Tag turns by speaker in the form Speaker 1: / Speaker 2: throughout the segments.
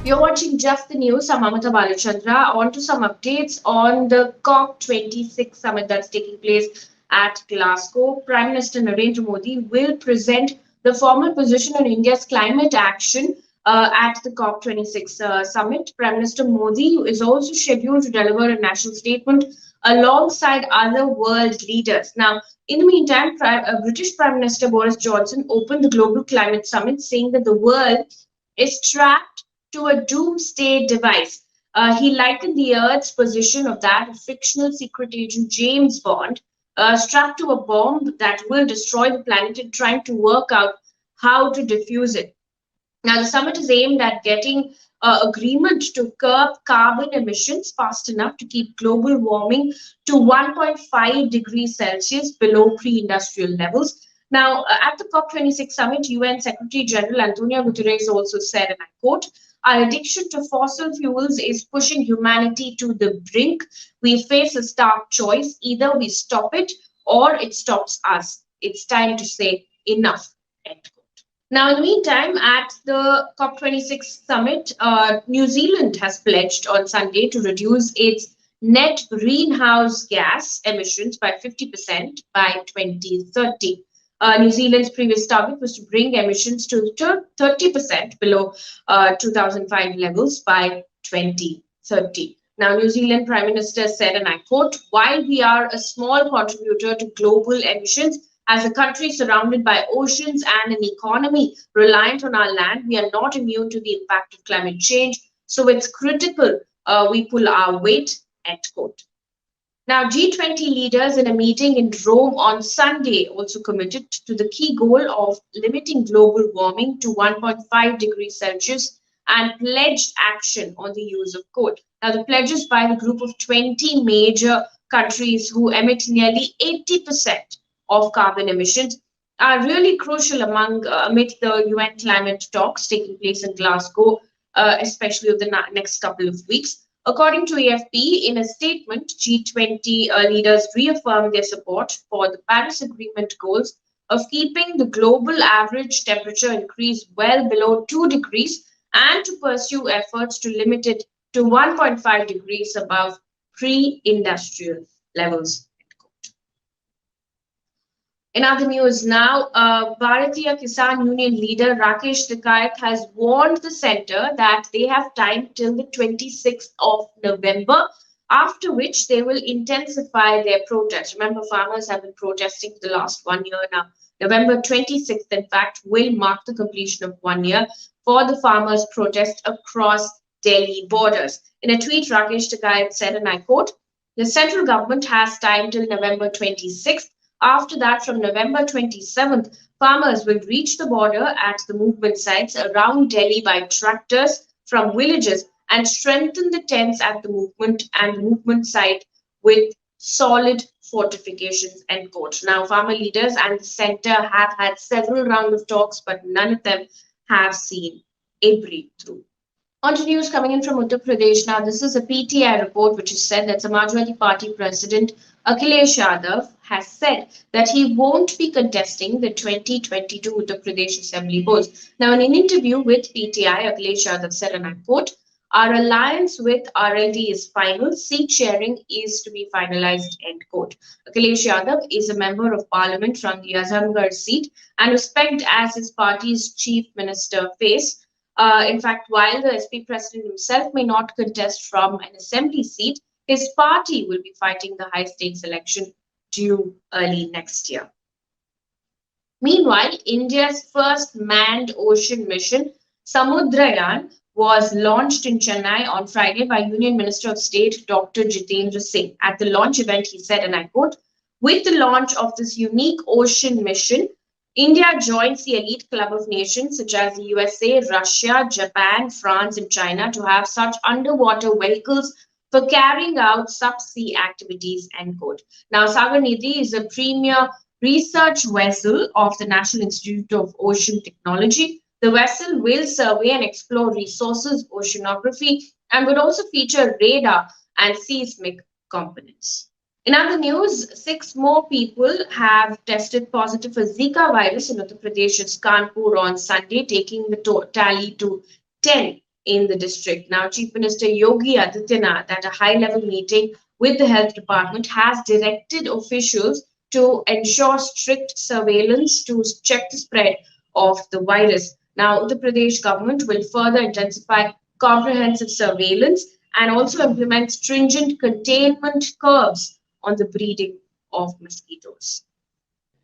Speaker 1: You're watching Just the News. I'm Amita Balachandra. On to some updates on the COP26 summit that's taking place at Glasgow. Prime Minister Narendra Modi will present the formal position on India's climate action at the COP26 summit. Prime Minister Modi is also scheduled to deliver a national statement alongside other world leaders. Now, in the meantime, British Prime Minister Boris Johnson opened the Global Climate Summit, saying that the world is trapped to a doomsday device. He likened the Earth's position of that of fictional secret agent James Bond, strapped to a bomb that will destroy the planet and trying to work out how to defuse it. Now, the summit is aimed at getting agreement to curb carbon emissions fast enough to keep global warming to 1.5 degrees Celsius below pre industrial levels. Now, at the COP26 summit, UN Secretary General Antonio Guterres also said, and I quote, our addiction to fossil fuels is pushing humanity to the brink. We face a stark choice. Either we stop it or it stops us. It's time to say enough. End quote. Now, in the meantime, at the COP26 summit, New Zealand has pledged on Sunday to reduce its net greenhouse gas emissions by 50% by 2030. New Zealand's previous target was to bring emissions to 30% below 2005 levels by 2030. Now, New Zealand Prime Minister said, and I quote, while we are a small contributor to global emissions, as a country surrounded by oceans and an economy reliant on our land, we are not immune to the impact of climate change. So it's critical we pull our weight, end quote. Now, G20 leaders in a meeting in Rome on Sunday also committed to the key goal of limiting global warming to 1.5 degrees Celsius and pledged action on the use of coal. Now, the pledges by the group of 20 major countries who emit nearly 80% of carbon emissions are really crucial amid the UN climate talks taking place in Glasgow, especially over the next couple of weeks. According to AFP, in a statement, G20 leaders reaffirmed their support for the Paris Agreement goals of keeping the global average temperature increase well below 2 degrees and to pursue efforts to limit it to 1.5 degrees above pre-industrial levels. In other news now, Bharatiya Kisan Union leader Rakesh Tikayat has warned the centre that they have time till the 26th of November, after which they will intensify their protest. Remember, farmers have been protesting for the last 1 year now. November 26th, in fact, will mark the completion of 1 year for the farmers' protest across Delhi borders. In a tweet, Rakesh Tikayat said, and I quote, the central government has time till November 26th. After that, from November 27th, farmers will reach the border at the movement sites around Delhi by tractors from villages and strengthen the tents at the movement site with solid fortifications, end quote. Now, farmer leaders and the centre have had several rounds of talks, but none of them have seen a breakthrough. On to news coming in from Uttar Pradesh. Now, this is a PTI report which has said that Samajwadi Party President Akhilesh Yadav has said that he won't be contesting the 2022 Uttar Pradesh Assembly polls. Now, in an interview with PTI, Akhilesh Yadav said, and I quote, our alliance with RLD is final, seat sharing is to be finalized, end quote. Akhilesh Yadav is a member of parliament from the Azamgarh seat and was pegged as his party's chief minister Faye. In fact, while the SP president himself may not contest from an assembly seat, his party will be fighting the high-stakes election due early next year. Meanwhile, India's first manned ocean mission, Samudrayan, was launched in Chennai on Friday by Union Minister of State Dr. Jitendra Singh. At the launch event, he said, and I quote, with the launch of this unique ocean mission, India joins the elite club of nations such as the USA, Russia, Japan, France, and China to have such underwater vehicles for carrying out subsea activities, end quote. Now, Sagar Nidhi is a premier research vessel of the National Institute of Ocean Technology. The vessel will survey and explore resources, oceanography, and would also feature radar and seismic components. In other news, 6 more people have tested positive for Zika virus in Uttar Pradesh's Kanpur on Sunday, taking the tally to 10 in the district. Now, Chief Minister Yogi Adityanath, at a high-level meeting with the health department, has directed officials to ensure strict surveillance to check the spread of the virus. Now, Uttar Pradesh government will further intensify comprehensive surveillance and also implement stringent containment curbs on the breeding of mosquitoes.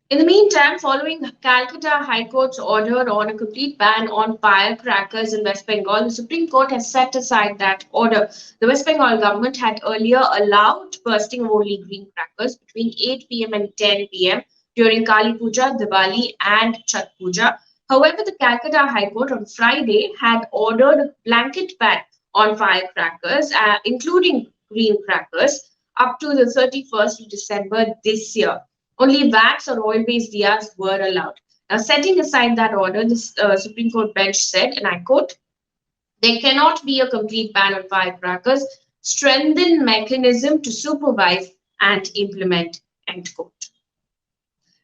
Speaker 1: In the meantime, following Calcutta High Court's order on a complete ban on firecrackers in West Bengal, the Supreme Court has set aside that order. The West Bengal government had earlier allowed bursting of only green crackers between 8 p.m. and 10 p.m. during Kali Puja, Diwali, and Chhat Puja. However, the Calcutta High Court on Friday had ordered a blanket ban on firecrackers, including green crackers, up to the 31st of December this year. Only wax or oil-based diyas were allowed. Now, setting aside that order, the Supreme Court bench said, and I quote, "There cannot be a complete ban on firecrackers. Strengthen mechanism to supervise and implement." End quote.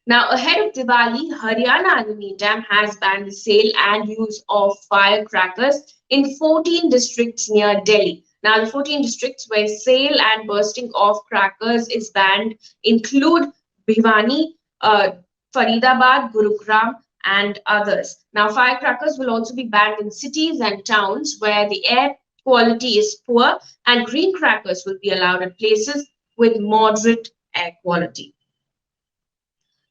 Speaker 1: Now, ahead of Diwali, Haryana, in the meantime, has banned the sale and use of firecrackers in 14 districts near Delhi. Now, the 14 districts where sale and bursting of crackers is banned include Bhiwani, Faridabad, Gurugram, and others. Now, firecrackers will also be banned in cities and towns where the air quality is poor, and green crackers will be allowed at places with moderate air quality.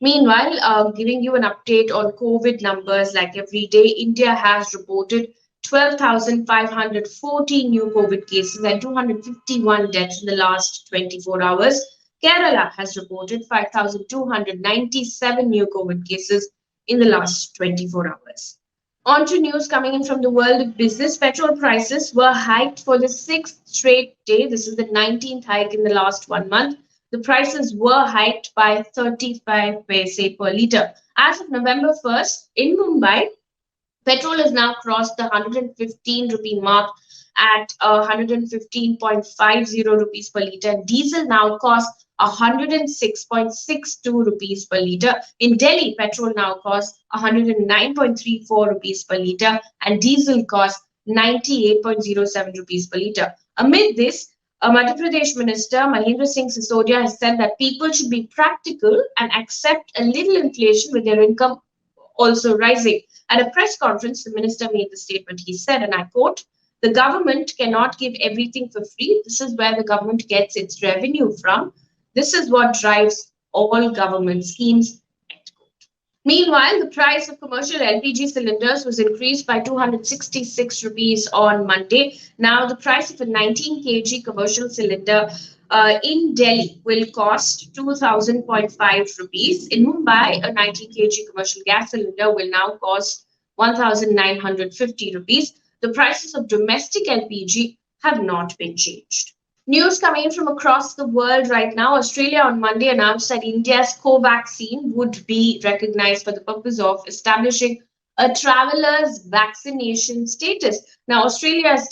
Speaker 1: Meanwhile, giving you an update on COVID numbers like every day, India has reported 12,514 new COVID cases and 251 deaths in the last 24 hours. Kerala has reported 5,297 new COVID cases in the last 24 hours. On to news coming in from the world of business. Petrol prices were hiked for the sixth straight day. This is the 19th hike in the last 1 month. The prices were hiked by 35 paise per litre. As of November 1st, in Mumbai, petrol has now crossed the 115 rupee mark at 115.50 rupees per litre. Diesel now costs 106.62 rupees per litre. In Delhi, petrol now costs 109.34 rupees per litre and diesel costs 98.07 rupees per litre. Amid this, Madhya Pradesh Minister Mahendra Singh Sisodia has said that people should be practical and accept a little inflation with their income also rising. At a press conference, the minister made the statement. He said, and I quote, "The government cannot give everything for free. This is where the government gets its revenue from. This is what drives all government schemes." Meanwhile, the price of commercial LPG cylinders was increased by 266 rupees on Monday. Now, the price of a 19 kg commercial cylinder in Delhi will cost 2,000.5 rupees. In Mumbai, a 19 kg commercial gas cylinder will now cost 1,950 rupees. The prices of domestic LPG have not been changed. News coming in from across the world right now. Australia on Monday announced that India's Covaxin would be recognized for the purpose of establishing a traveler's vaccination status. Now, Australia's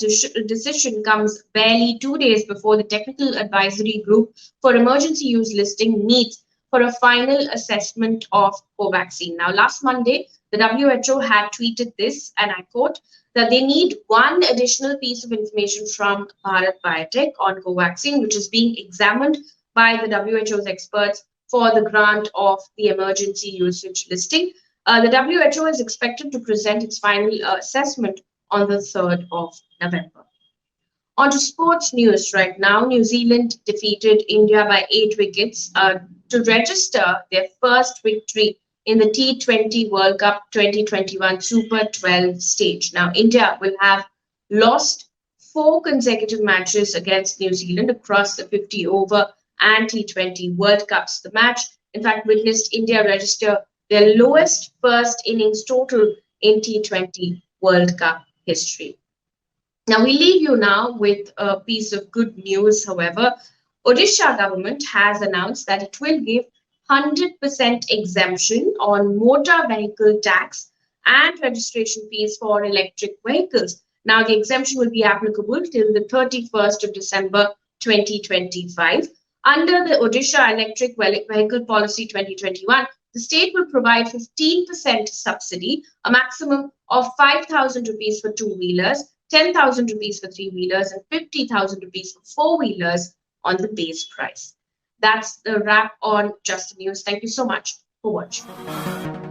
Speaker 1: decision comes barely 2 days before the Technical Advisory Group for Emergency Use Listing meets for a final assessment of Covaxin. Now, last Monday, the WHO had tweeted this, and I quote, that they need one additional piece of information from Bharat Biotech on Covaxin, which is being examined by the WHO's experts for the grant of the emergency usage listing. The WHO is expected to present its final assessment on the 3rd of November. On to sports news right now. New Zealand defeated India by 8 wickets to register their first victory in the T20 World Cup 2021 Super 12 stage. Now, India will have lost 4 consecutive matches against New Zealand across the 50-over and T20 World Cups. The match, in fact, witnessed India register their lowest first innings total in T20 World Cup history. Now, we leave you now with a piece of good news, however. Odisha government has announced that it will give 100% exemption on motor vehicle tax and registration fees for electric vehicles. Now, the exemption will be applicable till the 31st of December 2025. Under the Odisha Electric Vehicle Policy 2021, the state will provide 15% subsidy, a maximum of 5,000 rupees for two-wheelers, 10,000 rupees for three-wheelers and 50,000 rupees for four-wheelers on the base price. That's the wrap on Just the News. Thank you so much for watching.